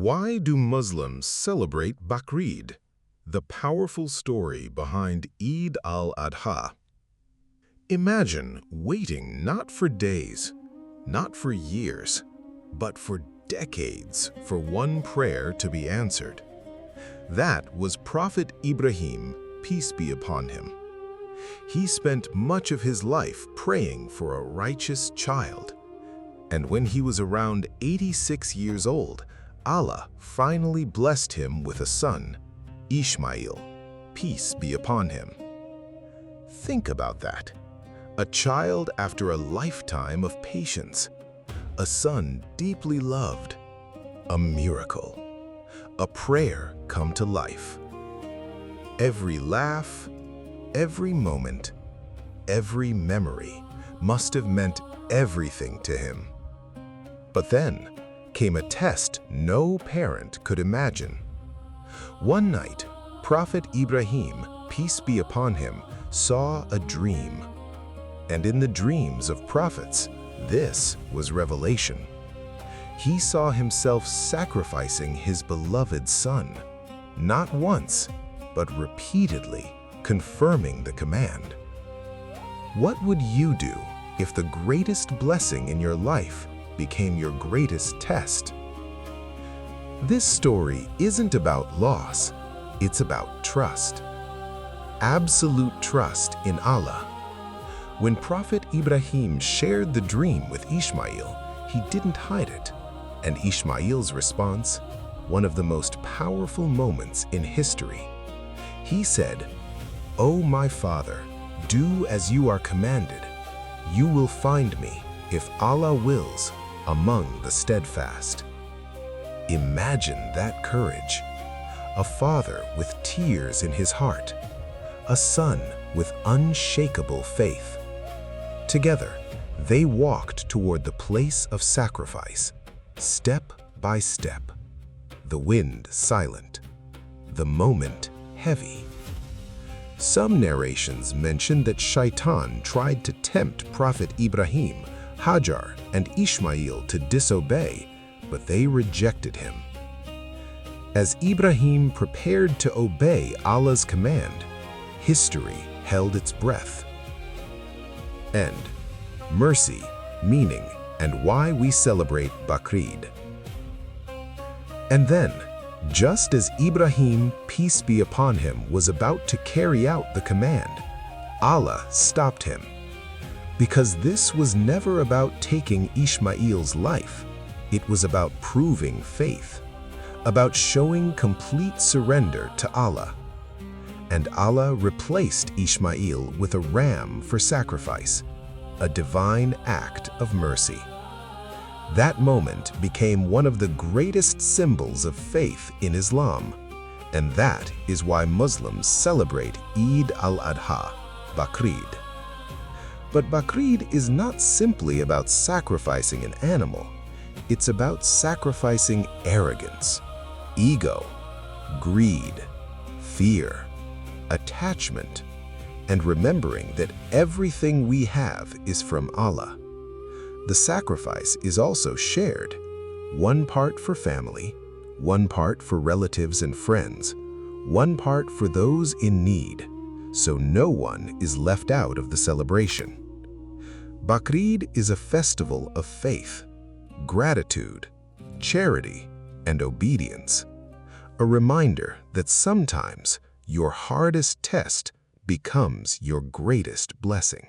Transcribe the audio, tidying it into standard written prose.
Why do Muslims celebrate Bakrid? The powerful story behind Eid al-Adha. Imagine waiting not for days, not for years, but for decades for one prayer to be answered. That was Prophet Ibrahim, peace be upon him. He spent much of his life praying for a righteous child. And when he was around 86 years old, Allah finally blessed him with a son, Ismail, peace be upon him. Think about that. A child after a lifetime of patience. A son deeply loved. A miracle. A prayer come to life. Every laugh, every moment, every memory must have meant everything to him. But then came a test no parent could imagine. One night, Prophet Ibrahim, peace be upon him, saw a dream. And in the dreams of prophets, this was revelation. He saw himself sacrificing his beloved son, not once, but repeatedly, confirming the command. What would you do if the greatest blessing in your life became your greatest test? This story isn't about loss, it's about trust. Absolute trust in Allah. When Prophet Ibrahim shared the dream with Ismail, he didn't hide it. And Ismail's response, one of the most powerful moments in history. He said, "O my father, do as you are commanded. You will find me, if Allah wills, among the steadfast." Imagine that courage. A father with tears in his heart. A son with unshakable faith. Together, they walked toward the place of sacrifice, step by step. The wind silent. The moment heavy. Some narrations mention that Shaitan tried to tempt Prophet Ibrahim, Hajar, and Ismail to disobey, but they rejected him. As Ibrahim prepared to obey Allah's command, history held its breath. And mercy, meaning, and why we celebrate Bakrid. And then, just as Ibrahim, peace be upon him, was about to carry out the command, Allah stopped him. Because this was never about taking Ismail's life. It was about proving faith, about showing complete surrender to Allah. And Allah replaced Ismail with a ram for sacrifice, a divine act of mercy. That moment became one of the greatest symbols of faith in Islam, and that is why Muslims celebrate Eid al-Adha, Bakrid. But Bakrid is not simply about sacrificing an animal. It's about sacrificing arrogance, ego, greed, fear, attachment, and remembering that everything we have is from Allah. The sacrifice is also shared, one part for family, one part for relatives and friends, one part for those in need, so no one is left out of the celebration. Bakrid is a festival of faith, gratitude, charity, and obedience, a reminder that sometimes your hardest test becomes your greatest blessing.